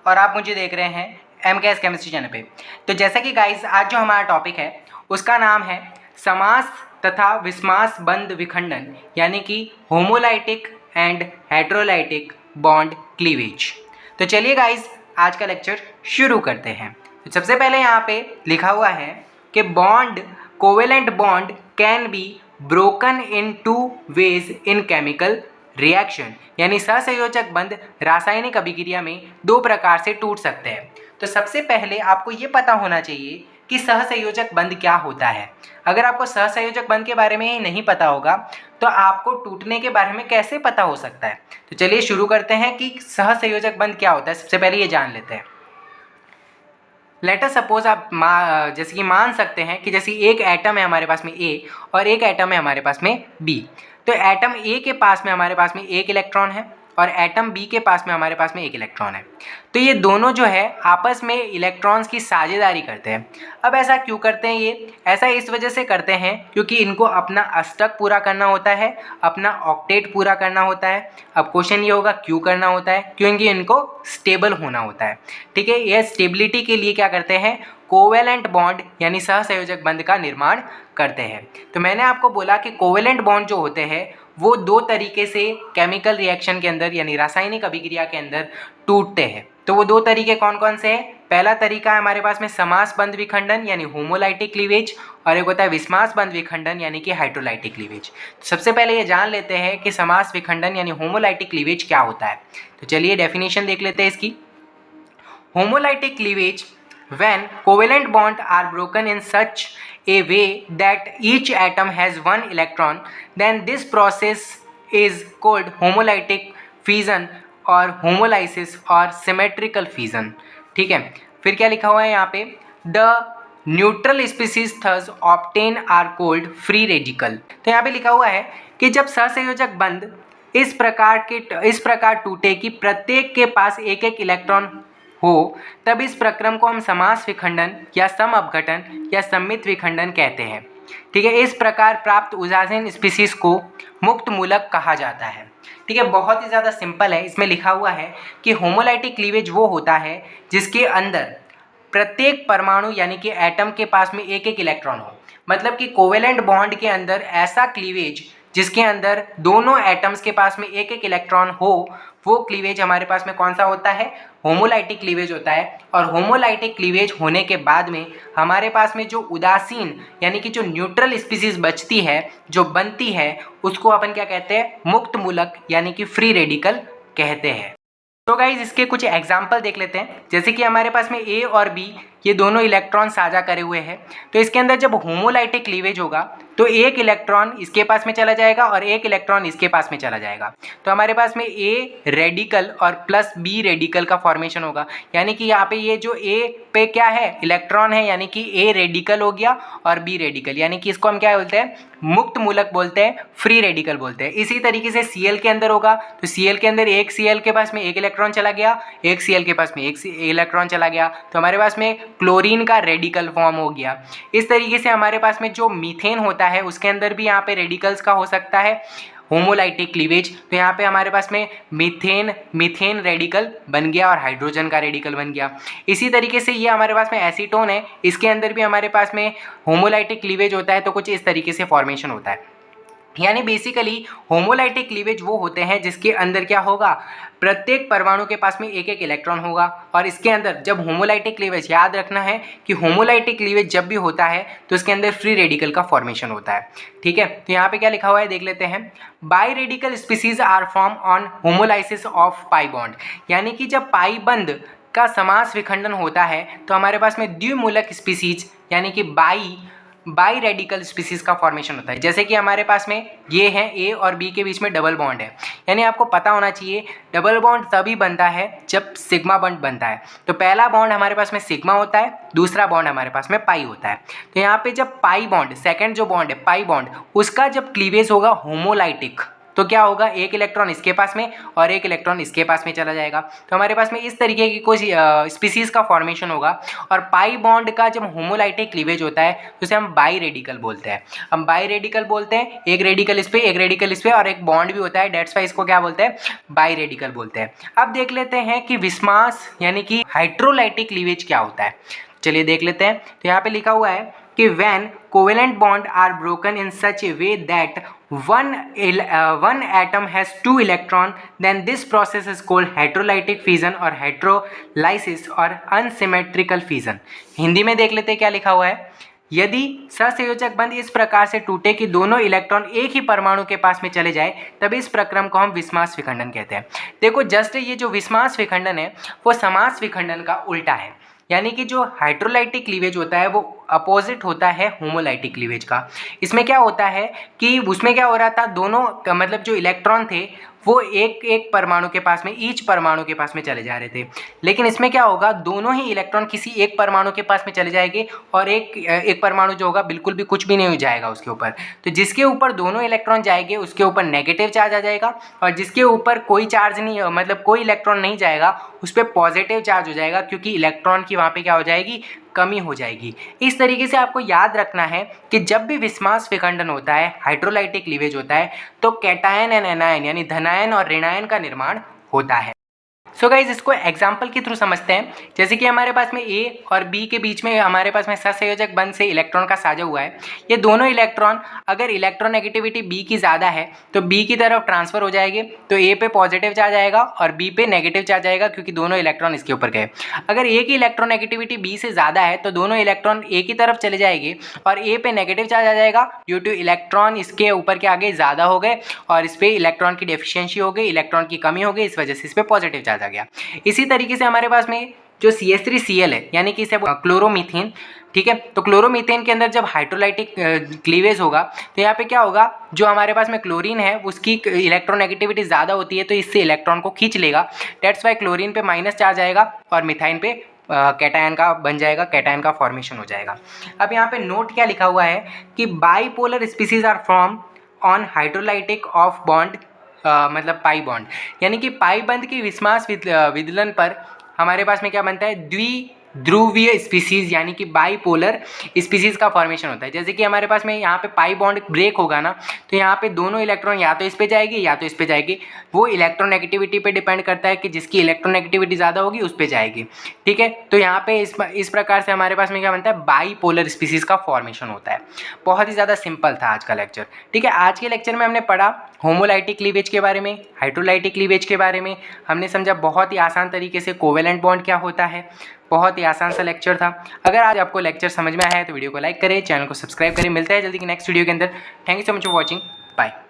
और आप मुझे देख रहे हैं MKS केमिस्ट्री चैनल पे। तो जैसा कि गाइस आज जो हमारा टॉपिक है उसका नाम है समास तथा विस्मास बंध विखंडन, यानी कि होमोलाइटिक एंड हेटेरोलाइटिक बॉन्ड क्लीवेज। तो चलिए गाइस आज का लेक्चर शुरू करते हैं। तो सबसे पहले यहाँ पे लिखा हुआ है कि bond covalent bond can be broken in two ways in chemical reaction, यानी सहसंयोजक बंध रासायनिक अभिक्रिया में दो प्रकार से टूट सकते हैं। तो सबसे पहले आपको ये पता होना चाहिए कि सहसंयोजक बंध क्या होता है। अगर आपको सहसंयोजक बंध के बारे में ही नहीं पता होगा तो आपको टूटने के बारे में कैसे पता हो सकता है। तो चलिए शुरू करते हैं कि सहसंयोजक बंध क्या होता है। सबसे पहले ये जान लेते हैं। लेटर सपोज आप जैसे कि मान सकते हैं कि जैसे एक एटम है हमारे पास में A और एक एटम है हमारे पास में B। तो एटम A के पास में हमारे पास में एक इलेक्ट्रॉन है और एटम B के पास में हमारे पास में एक इलेक्ट्रॉन है। तो ये दोनों जो है आपस में इलेक्ट्रॉन्स की साझेदारी करते हैं। अब ऐसा क्यों करते हैं ये? ऐसा इस वजह से करते हैं क्योंकि इनको अपना अष्टक पूरा करना होता है, अपना ऑक्टेट पूरा करना होता है। अब क्वेश्चन ये होगा क्यों करना होता है? क्योंकि इनको स्टेबल होना होता है। ठीक है, यह स्टेबिलिटी के लिए क्या करते हैं? कोवेलेंट बॉन्ड यानी सहसंयोजक बंध का निर्माण करते हैं। तो मैंने आपको बोला कि कोवेलेंट बॉन्ड जो होते हैं वो दो तरीके से केमिकल रिएक्शन के अंदर यानी रासायनिक अभिक्रिया के अंदर टूटते हैं। तो वो दो तरीके कौन कौन से हैं? पहला तरीका है हमारे पास में समास बंध विखंडन यानी होमोलाइटिक क्लीवेज, और एक होता है विस्मास बंध विखंडन यानी कि हेटेरोलाइटिक क्लीवेज। सबसे पहले ये जान लेते हैं कि समास विखंडन यानी होमोलाइटिक क्लीवेज क्या होता है। तो चलिए डेफिनेशन देख लेते हैं इसकी। Homolytic cleavage when covalent bonds are broken in such a way that each atom has one electron, then this process is called homolytic fission और homolysis और symmetrical fission। ठीक है, फिर क्या लिखा हुआ है यहाँ पे? The neutral species thus obtain are called free radical। तो यहाँ पे लिखा हुआ है कि जब सहसंयोजक बंध इस प्रकार टूटे कि प्रत्येक के पास एक एक इलेक्ट्रॉन हो, तब इस प्रक्रम को हम समास विखंडन या सम अपघटन या सम्मित विखंडन कहते हैं। ठीक है, इस प्रकार प्राप्त उदासीन स्पीसीज को मुक्त मूलक कहा जाता है। ठीक है, बहुत ही ज़्यादा सिंपल है। इसमें लिखा हुआ है कि होमोलाइटिक क्लीवेज वो होता है जिसके अंदर प्रत्येक परमाणु यानी कि एटम के पास में एक एक इलेक्ट्रॉन हो। मतलब कि कोवेलेंट बॉन्ड के अंदर ऐसा क्लीवेज जिसके अंदर दोनों एटम्स के पास में एक एक इलेक्ट्रॉन हो, वो क्लीवेज हमारे पास में कौन सा होता है? होमोलाइटिक क्लीवेज होता है। और होमोलाइटिक क्लीवेज होने के बाद में हमारे पास में जो उदासीन यानी कि जो न्यूट्रल स्पीसीज बचती है, जो बनती है, उसको अपन क्या कहते हैं? मुक्त मूलक यानी कि फ्री रेडिकल कहते हैं। तो गाइज इसके कुछ एग्जाम्पल देख लेते हैं। जैसे कि हमारे पास में A और B ये दोनों इलेक्ट्रॉन साझा करे हुए हैं। तो इसके अंदर जब होमोलाइटिक क्लीवेज होगा तो एक इलेक्ट्रॉन इसके पास में चला जाएगा और एक इलेक्ट्रॉन इसके पास में चला जाएगा। तो हमारे पास में A रेडिकल और प्लस B रेडिकल का फॉर्मेशन होगा। यानी कि यहाँ पे ये जो A पे क्या है? इलेक्ट्रॉन है, यानी कि A रेडिकल हो गया और B रेडिकल, यानी कि इसको हम क्या बोलते हैं? मुक्त मूलक बोलते हैं, फ्री रेडिकल बोलते हैं। इसी तरीके से Cl के अंदर होगा तो Cl के अंदर एक Cl के पास में एक इलेक्ट्रॉन चला गया, एक Cl के पास में एक इलेक्ट्रॉन चला गया, तो हमारे पास में क्लोरीन का रेडिकल फॉर्म हो गया। इस तरीके से हमारे पास में जो मीथेन होता है उसके अंदर भी यहाँ पे रेडिकल्स का हो सकता है होमोलाइटिक क्लीवेज। तो यहाँ पे हमारे पास में मीथेन रेडिकल बन गया और हाइड्रोजन का रेडिकल बन गया। इसी तरीके से ये हमारे पास में एसीटोन है, इसके अंदर भी हमारे पास में होमोलाइटिक क्लीवेज होता है। तो कुछ इस तरीके से फॉर्मेशन होता है। यानी बेसिकली होमोलाइटिक क्लीवेज वो होते हैं जिसके अंदर क्या होगा? प्रत्येक परमाणु के पास में एक एक इलेक्ट्रॉन होगा। और इसके अंदर जब होमोलाइटिक क्लीवेज, याद रखना है कि होमोलाइटिक क्लीवेज जब भी होता है तो इसके अंदर फ्री रेडिकल का फॉर्मेशन होता है। ठीक है, तो यहाँ पे क्या लिखा हुआ है देख लेते हैं। Bi radical species are form on homolysis of pi bond, यानी कि जब पाई बंध का समास विखंडन होता है तो हमारे पास में द्विमूलक स्पीसीज यानी कि बाई रेडिकल स्पीसीज का फॉर्मेशन होता है। जैसे कि हमारे पास में ये है A और B के बीच में डबल बॉन्ड है। यानी आपको पता होना चाहिए डबल बॉन्ड तभी बनता है जब सिग्मा बॉन्ड बनता है। तो पहला बॉन्ड हमारे पास में सिग्मा होता है, दूसरा बॉन्ड हमारे पास में पाई होता है। तो यहाँ पे जब पाई बॉन्ड, सेकेंड जो बॉन्ड है पाई बॉन्ड, उसका जब क्लीवेज होगा होमोलाइटिक, तो क्या होगा, एक इलेक्ट्रॉन इसके पास में और एक इलेक्ट्रॉन इसके पास में चला जाएगा। तो हमारे पास में इस तरीके की कुछ स्पीसीज का फॉर्मेशन होगा। और पाई बॉन्ड का जब होमोलाइटिक क्लीवेज होता है तो उसे हम बाई रेडिकल बोलते हैं। हम बाई रेडिकल बोलते हैं, एक रेडिकल इस पे एक रेडिकल इस पे और एक बॉन्ड भी होता है, डेट्स वाई इसको क्या बोलते हैं, बाई रेडिकल बोलते हैं। अब देख लेते हैं कि विस्मास यानी कि हाइड्रोलाइटिक क्लीवेज क्या होता है। चलिए देख लेते हैं। तो यहाँ पे लिखा हुआ है कि when covalent bond are broken in such a way that one atom has 2 electron, then this process is called hydrolytic fission or hydrolysis और unsymmetrical fission। हिंदी में देख लेते हैं क्या लिखा हुआ है। यदि सहसंयोजक बंध इस प्रकार से टूटे कि दोनों इलेक्ट्रॉन एक ही परमाणु के पास में चले जाए, तब इस प्रक्रम को हम विस्मास विखंडन कहते हैं। देखो जस्ट ये जो विस्मास विखंडन है वो समास विखंडन का उल्टा है। यानी कि जो हाइड्रोलाइटिक क्लीवेज होता है वो अपोजिट होता है होमोलाइटिक क्लीवेज का। इसमें क्या होता है कि उसमें क्या हो रहा था, दोनों मतलब जो इलेक्ट्रॉन थे वो एक एक परमाणु के पास में, ईच परमाणु के पास में चले जा रहे थे। लेकिन इसमें क्या होगा, दोनों ही इलेक्ट्रॉन किसी एक परमाणु के पास में चले जाएंगे और एक परमाणु जो होगा बिल्कुल भी कुछ भी नहीं हो जाएगा उसके ऊपर। तो जिसके ऊपर दोनों इलेक्ट्रॉन जाएंगे उसके ऊपर नेगेटिव चार्ज आ जाएगा, और जिसके ऊपर कोई चार्ज नहीं, मतलब कोई इलेक्ट्रॉन नहीं जाएगा, उस पर पॉजिटिव चार्ज हो जाएगा, क्योंकि इलेक्ट्रॉन की वहाँ पे क्या हो जाएगी, कमी हो जाएगी। इस तरीके से आपको याद रखना है कि जब भी विस्मास विखंडन होता है, हाइड्रोलाइटिक क्लीवेज होता है, तो कैटायन एंड एनायन यानी धनायन और ऋणायन का निर्माण होता है। सो गाइज इसको एग्जाम्पल के थ्रू समझते हैं। जैसे कि हमारे पास में ए और बी के बीच में हमारे पास में सहसंयोजक बंध से इलेक्ट्रॉन का साझा हुआ है। ये दोनों इलेक्ट्रॉन अगर इलेक्ट्रोनेगेटिविटी बी की ज़्यादा है तो बी की तरफ ट्रांसफर हो जाएंगे, तो ए पे पॉजिटिव चार्ज आएगा और बी पे नेगेटिव चार्ज आएगा, क्योंकि दोनों इलेक्ट्रॉन इसके ऊपर गए। अगर ए की इलेक्ट्रोनेगेटिविटी बी से ज़्यादा है तो दोनों इलेक्ट्रॉन ए की तरफ चले जाएंगे और ए पे नेगेटिव चार्ज आ जाएगा, ड्यू टू इलेक्ट्रॉन इसके ऊपर के आगे ज़्यादा हो गए और इस पर इलेक्ट्रॉन की डेफिशिएंसी हो गई, इलेक्ट्रॉन की कमी हो गई, इस वजह से इस पर पॉजिटिव चार्ज आ गया। इसी तरीके से हमारे पास में जो CH3Cl है, यानी कि इसे क्लोरोमीथेन, ठीक है। तो क्लोरोमीथेन के अंदर जब हाइड्रोलाइटिक क्लीवेज होगा तो यहाँ पे क्या होगा, जो हमारे पास में क्लोरीन है उसकी इलेक्ट्रोनेगेटिविटी ज़्यादा होती है, तो इससे इलेक्ट्रॉन को खींच लेगा। डेट्स वाई क्लोरीन पे माइनस चार्ज आएगा और मिथाइन पे कैटायन का बन जाएगा, कैटायन का फॉर्मेशन हो जाएगा। अब यहाँ पे नोट क्या लिखा हुआ है कि bipolar species are form on hydrolytic of bond, मतलब पाई बॉन्ड, यानी कि पाई बंध की विस्मास विदलन पर हमारे पास में क्या बनता है, द्विध्रुवीय स्पीसीज यानी कि बाईपोलर स्पीसीज का फॉर्मेशन होता है। जैसे कि हमारे पास में यहाँ पे पाई बॉन्ड ब्रेक होगा ना, तो यहाँ पे दोनों इलेक्ट्रॉन या तो इस पे जाएगी या तो इस पे जाएगी। वो इलेक्ट्रोनेगेटिविटी पे डिपेंड करता है कि जिसकी इलेक्ट्रोनेगेटिविटी ज़्यादा होगी उस पे जाएगी, ठीक है। तो यहाँ पे इस प्रकार से हमारे पास में क्या बनता है, बाईपोलर स्पीसीज का फॉर्मेशन होता है। बहुत ही ज़्यादा सिंपल था आज का लेक्चर, ठीक है। आज के लेक्चर में हमने पढ़ा होमोलाइटिक क्लीवेज के बारे में, हाइड्रोलाइटिक क्लीवेज के बारे में हमने समझा बहुत ही आसान तरीके से कोवेलेंट बॉन्ड क्या होता है। बहुत ही आसान सा लेक्चर था। अगर आज आपको लेक्चर समझ में आया है तो वीडियो को लाइक करें, चैनल को सब्सक्राइब करें। मिलता है जल्दी की नेक्स्ट वीडियो के अंदर। Thank you so much for watching, bye.